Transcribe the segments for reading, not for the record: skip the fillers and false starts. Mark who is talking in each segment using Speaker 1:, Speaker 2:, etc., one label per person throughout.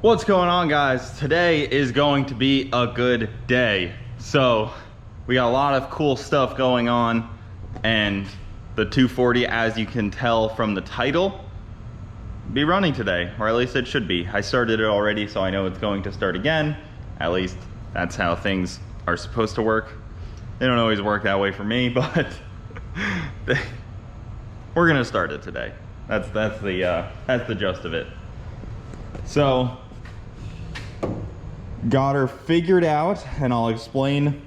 Speaker 1: What's going on, guys? Today is going to be a good day. So we got a lot of cool stuff going on, and the 240, as you can tell from the title, be running today, or at least it should be. I started it already, so I know it's going to start again. At least that's how things are supposed to work. They don't always work that way for me, but we're gonna start it today. That's the gist of it. So got her figured out, and I'll explain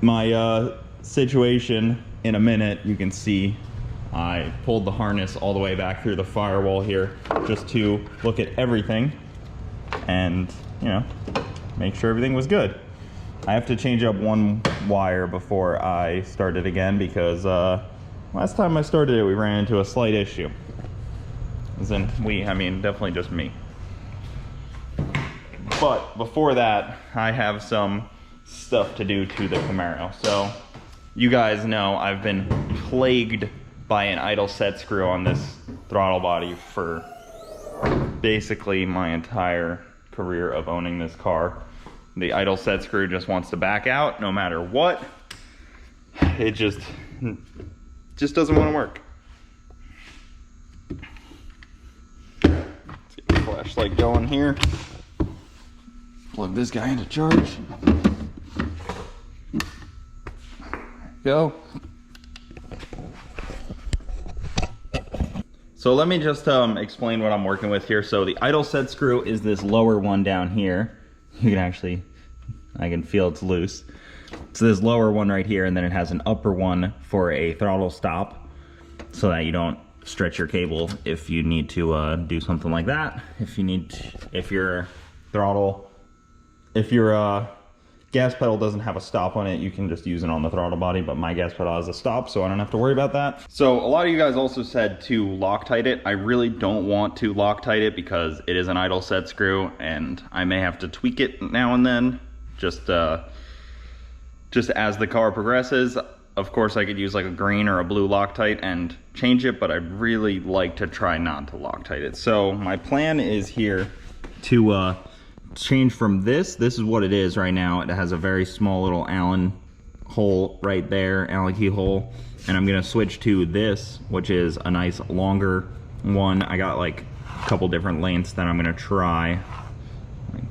Speaker 1: my situation in a minute. You can see I pulled the harness all the way back through the firewall here just to look at everything and, you know, make sure everything was good. I have to change up one wire before I start it again because last time I started it, we ran into a slight issue. As in I mean definitely just me. But before that, I have some stuff to do to the Camaro. So you guys know I've been plagued by an idle set screw on this throttle body for basically my entire career of owning this car. The idle set screw just wants to back out no matter what. It just doesn't want to work. Let's get the flashlight going here. Plug this guy into charge. There we go. So let me just explain what I'm working with here. So the idle set screw is this lower one down here. You can actually, I can feel it's loose. It's this lower one right here, and then it has an upper one for a throttle stop so that you don't stretch your cable if you need to do something like that. If your gas pedal doesn't have a stop on it, you can just use it on the throttle body, but my gas pedal has a stop, so I don't have to worry about that. So a lot of you guys also said to Loctite it. I really don't want to Loctite it because it is an idle set screw, and I may have to tweak it now and then, just as the car progresses. Of course, I could use like a green or a blue Loctite and change it, but I'd really like to try not to Loctite it. So my plan is here to change from this is what it is right now. It has a very small little Allen hole right there, Allen key hole, and I'm gonna switch to this, which is a nice longer one. I got like a couple different lengths that I'm gonna try, like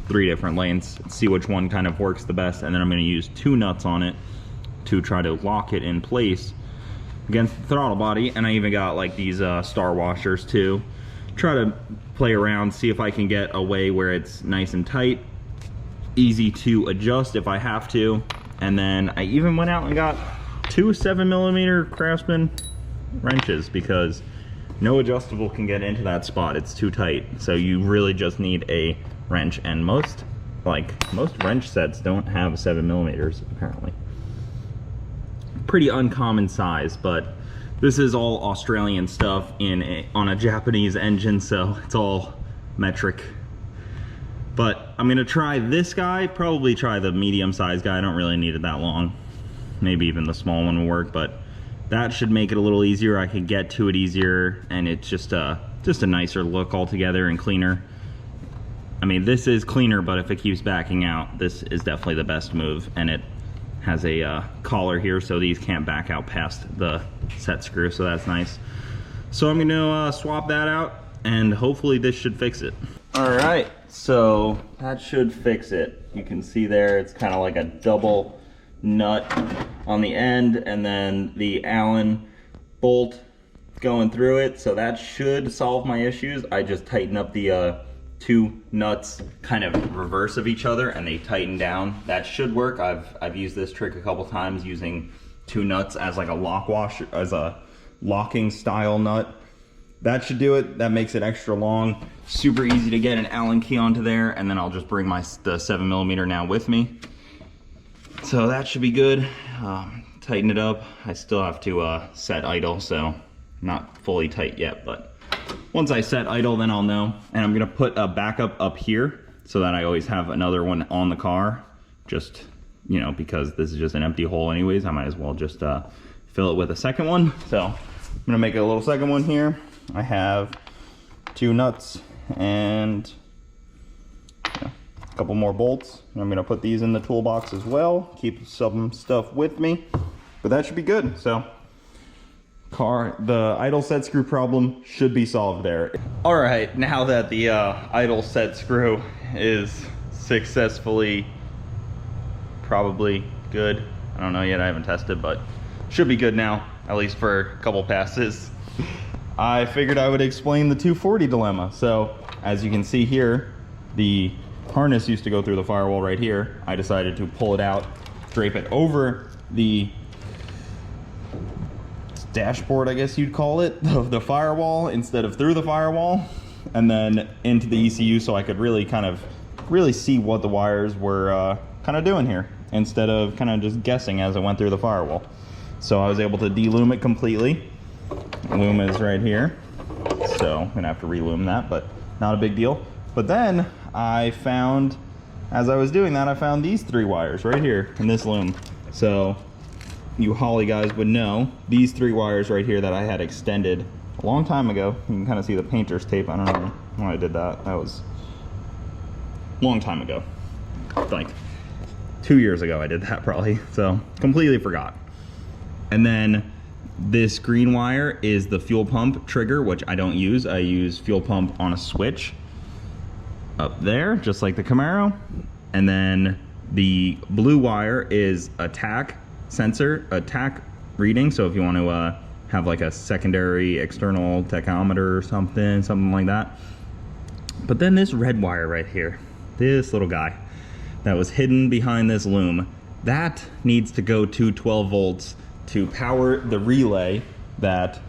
Speaker 1: 3 different lengths, see which one kind of works the best, and then I'm gonna use 2 nuts on it to try to lock it in place against the throttle body. And I even got like these star washers too. Try to play around, see if I can get a way where it's nice and tight, easy to adjust if I have to. And then I even went out and got 2 7mm Craftsman wrenches because no adjustable can get into that spot. It's too tight. So you really just need a wrench, and most wrench sets don't have 7mm apparently. Pretty uncommon size, but this is all Australian stuff on a Japanese engine, so it's all metric. But I'm gonna try this guy, probably try the medium-sized guy. I don't really need it that long. Maybe even the small one will work, but that should make it a little easier. I can get to it easier, and it's just a nicer look altogether and cleaner. I mean, this is cleaner, but if it keeps backing out, this is definitely the best move, and it has a collar here, so these can't back out past the set screw, so that's nice. So I'm gonna swap that out, and hopefully this should fix it. All right, so that should fix it. You can see there, it's kind of like a double nut on the end, and then the Allen bolt going through it, so that should solve my issues. I just tighten up the 2 nuts kind of reverse of each other, and they tighten down. That should work. I've used this trick a couple times using 2 nuts as like a lock washer, as a locking style nut. That should do it. That makes it extra long. Super easy to get an Allen key onto there, and then I'll just bring the 7mm now with me. So that should be good. Tighten it up. I still have to set idle, so not fully tight yet, but once I set idle, then I'll know. And I'm gonna put a backup up here so that I always have another one on the car. Just, you know, because this is just an empty hole anyways, I might as well just fill it with a second one. So I'm gonna make a little second one here. I have 2 nuts and couple more bolts. I'm gonna put these in the toolbox as well, keep some stuff with me, but that should be good. So the idle set screw problem should be solved there. All right, now that the idle set screw is successfully, probably good. I don't know yet, I haven't tested, but should be good now, at least for a couple passes. I figured I would explain the 240 dilemma. So as you can see here, the harness used to go through the firewall right here. I decided to pull it out, drape it over the dashboard, I guess you'd call it, of the firewall instead of through the firewall, and then into the ECU so I could really see what the wires were kind of doing here instead of kind of just guessing as it went through the firewall. So I was able to delume it completely. Loom is right here, so I'm gonna have to relume that, but not a big deal. But then I found, as I was doing that, I found these 3 wires right here in this loom. So you Holly guys would know these 3 wires right here that I had extended a long time ago. You can kind of see the painter's tape. I don't know when I did that. That was a long time ago, like 2 years ago I did that probably, so completely forgot. And then this green wire is the fuel pump trigger, which I don't use. I use fuel pump on a switch up there, just like the Camaro. And then the blue wire is a tach sensor, a tach reading. So if you want to have like a secondary external tachometer or something like that. But then this red wire right here, this little guy that was hidden behind this loom, that needs to go to 12 volts to power the relay that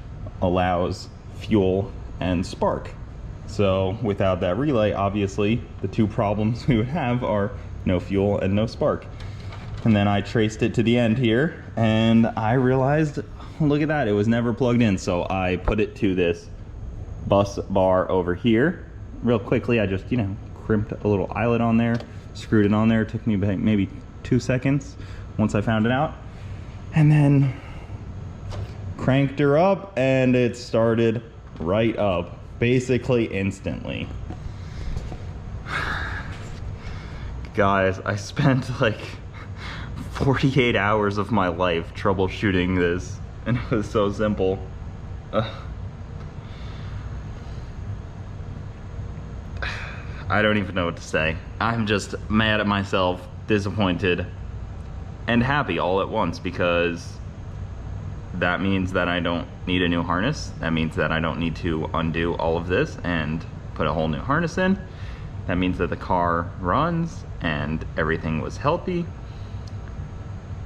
Speaker 1: allows fuel and spark. So without that relay, obviously the 2 problems we would have are no fuel and no spark. And then I traced it to the end here and I realized, oh, look at that, it was never plugged in. So I put it to this bus bar over here. Real quickly, I just, crimped a little eyelet on there, screwed it on there. It took me maybe 2 seconds once I found it out. And then cranked her up and it started right up, basically instantly. Guys, I spent like 48 hours of my life troubleshooting this, and it was so simple. I don't even know what to say. I'm just mad at myself, disappointed, and happy all at once, because that means that I don't need a new harness. That means that I don't need to undo all of this and put a whole new harness in. That means that the car runs and everything was healthy.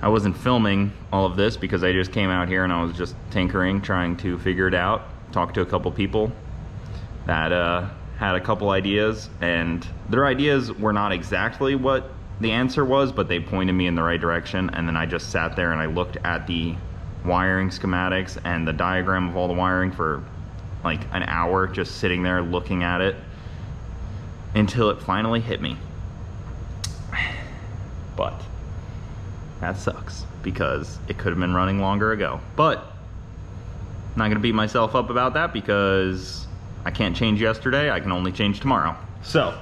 Speaker 1: I wasn't filming all of this because I just came out here and I was just tinkering, trying to figure it out. Talked to a couple people that had a couple ideas, and their ideas were not exactly what the answer was, but they pointed me in the right direction. And then I just sat there and I looked at the wiring schematics and the diagram of all the wiring for like an hour, just sitting there looking at it until it finally hit me. But that sucks because it could have been running longer ago. But I'm not gonna beat myself up about that because I can't change yesterday, I can only change tomorrow. So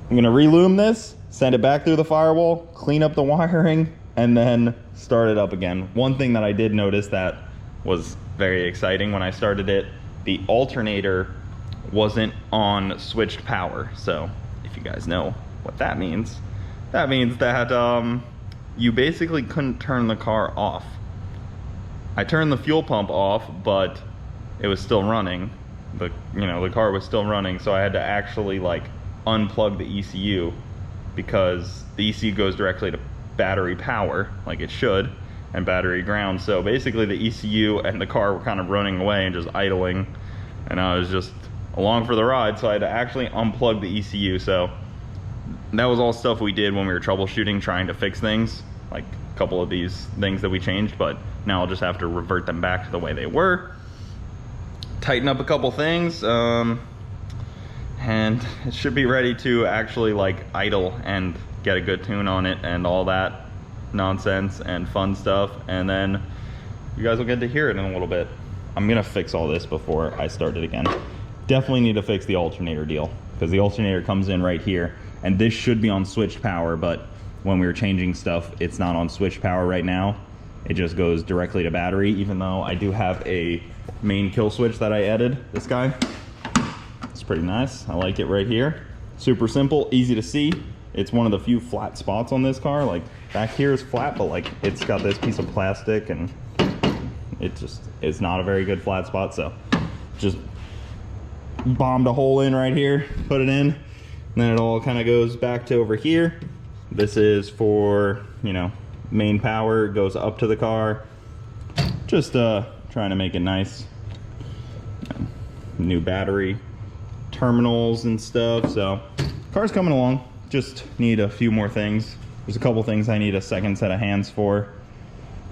Speaker 1: I'm gonna relume this, send it back through the firewall, clean up the wiring, and then start it up again. One thing that I did notice that was very exciting when I started it, the alternator wasn't on switched power. So if you guys know what that means that you basically couldn't turn the car off. I turned the fuel pump off, but it was still running. The car was still running, so I had to actually like unplug the ECU, because the ECU goes directly to battery power like it should, and battery ground. So basically the ECU and the car were kind of running away and just idling, and I was just along for the ride, so I had to actually unplug the ECU. So that was all stuff we did when we were troubleshooting, trying to fix things, like a couple of these things that we changed, but now I'll just have to revert them back to the way they were, tighten up a couple things, and it should be ready to actually like idle and get a good tune on it and all that nonsense and fun stuff, and then you guys will get to hear it in a little bit. I'm gonna fix all this before I start it again. Definitely need to fix the alternator deal, because the alternator comes in right here. And this should be on switched power, but when we were changing stuff, it's not on switched power right now. It just goes directly to battery, even though I do have a main kill switch that I added. This guy, it's pretty nice. I like it right here. Super simple, easy to see. It's one of the few flat spots on this car. Like back here is flat, but like it's got this piece of plastic and it's not a very good flat spot. So just bombed a hole in right here, put it in, and then it all kind of goes back to over here. This is for, you know, main power, goes up to the car. Just trying to make it nice. New battery terminals and stuff. So car's coming along. Just need a few more things. There's a couple things I need a second set of hands for.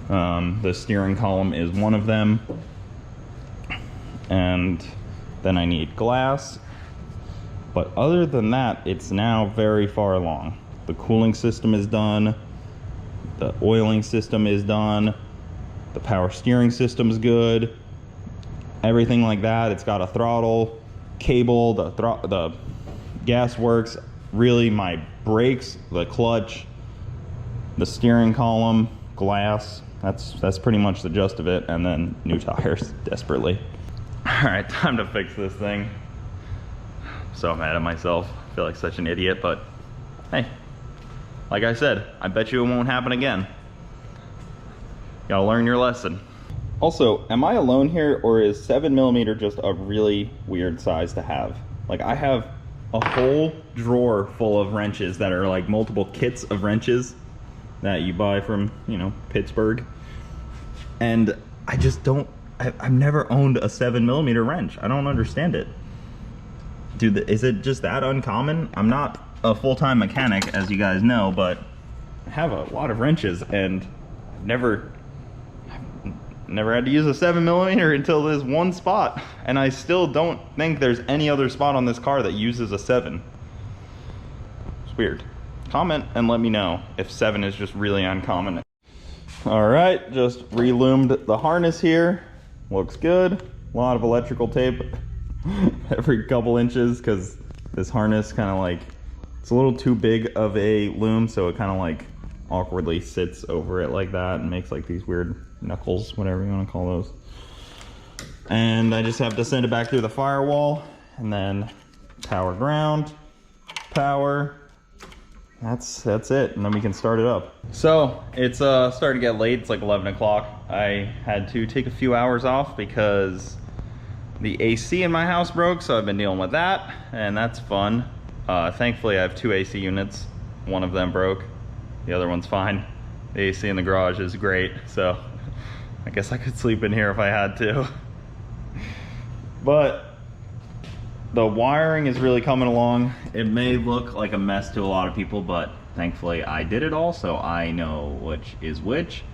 Speaker 1: The steering column is one of them, and then I need glass. But other than that, it's now very far along. The cooling system is done, the oiling system is done, the power steering system's good, everything like that. It's got a throttle cable, the gas works. Really, my brakes, the clutch, the steering column, glass, that's pretty much the gist of it. And then new tires, desperately. All right, time to fix this thing. So mad at myself. I feel like such an idiot, but hey, like I said, I bet you it won't happen again. Gotta learn your lesson. Also, am I alone here, or is 7mm just a really weird size to have? Like, I have a whole drawer full of wrenches that are like multiple kits of wrenches that you buy from, you know, Pittsburgh. And I just don't, I've never owned a 7mm wrench. I don't understand it. Dude, is it just that uncommon? I'm not a full-time mechanic, as you guys know, but I have a lot of wrenches, and I've never had to use a 7mm until this one spot. And I still don't think there's any other spot on this car that uses a 7. It's weird. Comment and let me know if 7 is just really uncommon. All right, just reloomed the harness here. Looks good. A lot of electrical tape every couple inches, because this harness kind of like, it's a little too big of a loom, so it kind of like awkwardly sits over it like that and makes like these weird knuckles, whatever you want to call those. And I just have to send it back through the firewall, and then power, ground, power. That's it, and then we can start it up. So it's starting to get late. It's like 11 o'clock. I had to take a few hours off because the AC in my house broke, so I've been dealing with that, and that's fun. Thankfully I have 2 AC units. One of them broke, the other one's fine. The AC in the garage is great, so I guess I could sleep in here if I had to. But the wiring is really coming along. It may look like a mess to a lot of people, but thankfully I did it all, so I know which is which.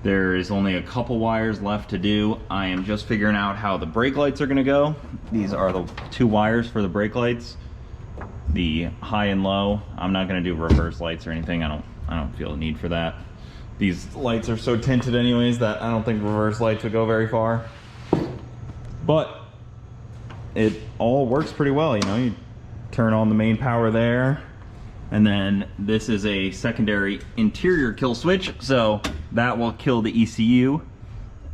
Speaker 1: There is only a couple wires left to do. I am just figuring out how the brake lights are gonna go. These are the 2 wires for the brake lights, the high and low. I'm not gonna do reverse lights or anything. I don't feel a need for that. These lights are so tinted anyways that I don't think reverse lights would go very far. But it all works pretty well, you know. You turn on the main power there, and then this is a secondary interior kill switch, so that will kill the ECU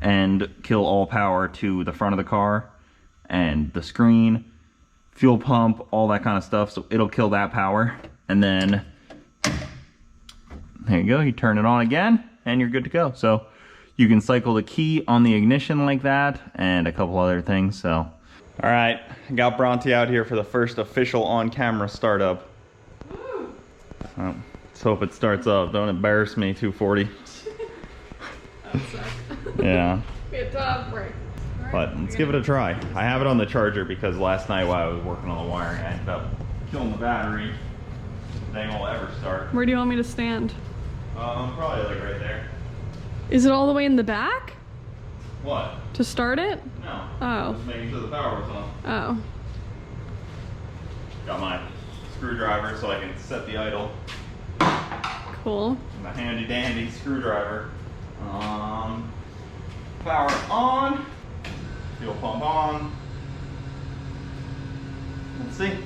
Speaker 1: and kill all power to the front of the car and the screen, fuel pump, all that kind of stuff. So it'll kill that power, and then there you go, you turn it on again and you're good to go. So you can cycle the key on the ignition like that, and a couple other things. So all right, got Bronte out here for the first official on-camera startup. Let's hope it starts up. Don't embarrass me, 240.
Speaker 2: That sucks.
Speaker 1: Yeah.
Speaker 2: Good job, Bray.
Speaker 1: But let's give it a try. I have it on the charger because last night while I was working on the wiring, I ended up killing the battery. Thing will ever start.
Speaker 2: Where do you want me to stand?
Speaker 1: Probably like right there.
Speaker 2: Is it all the way in the back?
Speaker 1: What?
Speaker 2: To start it?
Speaker 1: No.
Speaker 2: Oh.
Speaker 1: Just making sure the power was on.
Speaker 2: Oh.
Speaker 1: Got my screwdriver so I can set the idle.
Speaker 2: Cool.
Speaker 1: My handy dandy screwdriver. Power on. Fuel pump on. Let's see.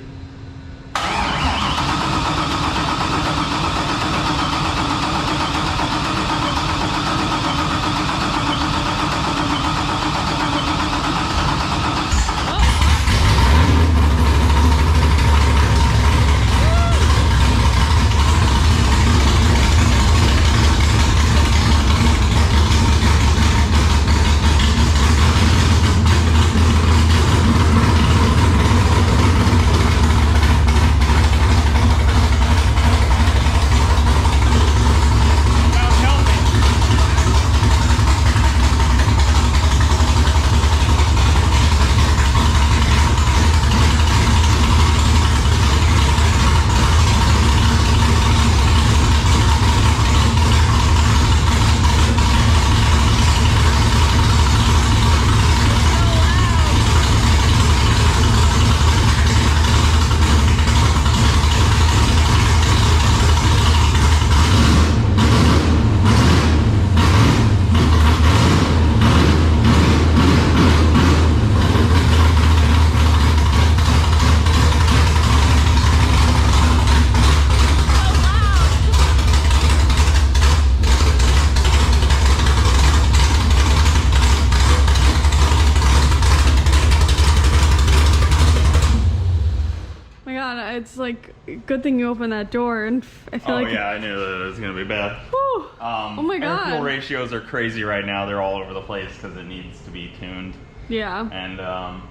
Speaker 2: it's like good thing you opened that door, and I feel like.
Speaker 1: Oh yeah, I knew that it was gonna be bad.
Speaker 2: Whew. Oh my god.
Speaker 1: Air fuel ratios are crazy right now. They're all over the place because it needs to be tuned.
Speaker 2: Yeah.
Speaker 1: And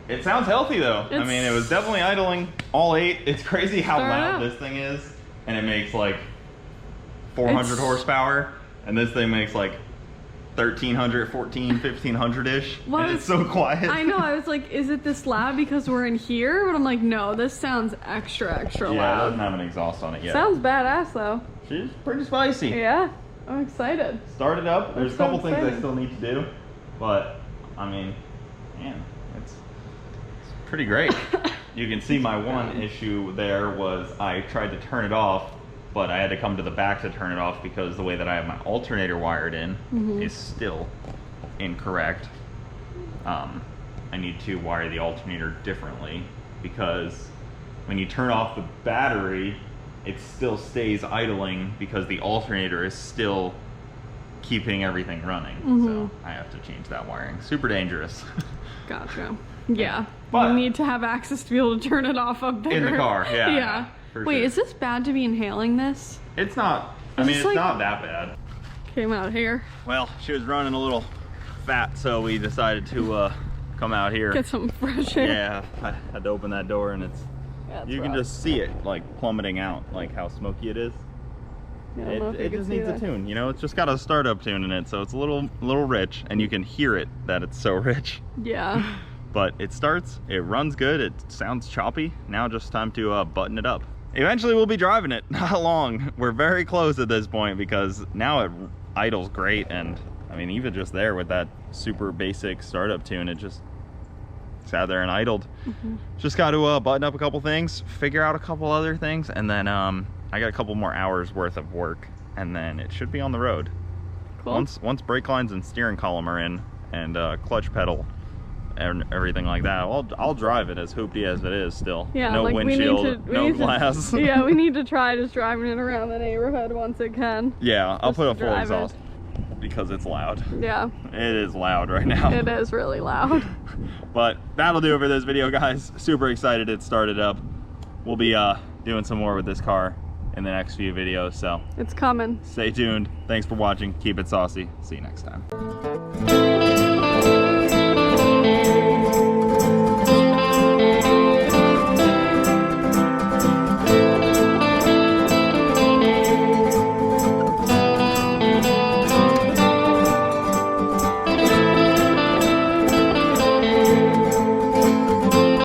Speaker 1: it sounds healthy though. I mean, it was definitely idling all 8. It's crazy how loud this thing is, and it makes like 400 horsepower, and this thing makes like 1300, 14, 1500-ish, and it's so quiet.
Speaker 2: I know, I was like, is it this loud because we're in here? But I'm like, no, this sounds extra loud.
Speaker 1: Yeah, it doesn't have an exhaust on it yet.
Speaker 2: Sounds badass though.
Speaker 1: She's pretty spicy.
Speaker 2: Yeah, I'm excited.
Speaker 1: Start it up. There's a couple things I
Speaker 2: exciting.
Speaker 1: still need to do, but I mean, man, it's pretty great. You can see my one issue there was I tried to turn it off, but I had to come to the back to turn it off because the way that I have my alternator wired in is still incorrect. I need to wire the alternator differently because when you turn off the battery, it still stays idling because the alternator is still keeping everything running. So I have to change that wiring. Super dangerous.
Speaker 2: Gotcha. Yeah.
Speaker 1: But
Speaker 2: you need to have access to be able to turn it off up there.
Speaker 1: in the car, yeah.
Speaker 2: Yeah. Wait,
Speaker 1: sure.
Speaker 2: is this bad to be inhaling this?
Speaker 1: It's not. I mean, it's
Speaker 2: like,
Speaker 1: not that bad.
Speaker 2: Came out here.
Speaker 1: Well, she was running a little fat, so we decided to come out here.
Speaker 2: Get some fresh air.
Speaker 1: Yeah, I had to open that door, and it's you can just see it like plummeting out, like how smoky it is.
Speaker 2: Yeah,
Speaker 1: It just needs a tune, you know. It's just got a startup tune in it, so it's a little rich, and you can hear it that it's so rich.
Speaker 2: Yeah.
Speaker 1: But it starts, it runs good, it sounds choppy. Now just time to button it up. Eventually we'll be driving it, not long. We're very close at this point because now it idles great, and I mean, even just there with that super basic startup tune, it just sat there and idled. Just got to button up a couple things, figure out a couple other things, and then I got a couple more hours worth of work, and then it should be on the road.
Speaker 2: Cool.
Speaker 1: Once brake lines and steering column are in, and clutch pedal and everything like that, I'll drive it as hoopty as it is still.
Speaker 2: Yeah,
Speaker 1: no
Speaker 2: like
Speaker 1: windshield, no glass.
Speaker 2: Yeah, we need to try just driving it around the neighborhood once it can.
Speaker 1: Yeah, I'll put a full
Speaker 2: drive
Speaker 1: exhaust because it's loud.
Speaker 2: Yeah.
Speaker 1: It is loud right now.
Speaker 2: It is really loud.
Speaker 1: But that'll do it for this video, guys. Super excited it started up. We'll be doing some more with this car in the next few videos, so
Speaker 2: It's coming.
Speaker 1: stay tuned. Thanks for watching. Keep it saucy. See you next time.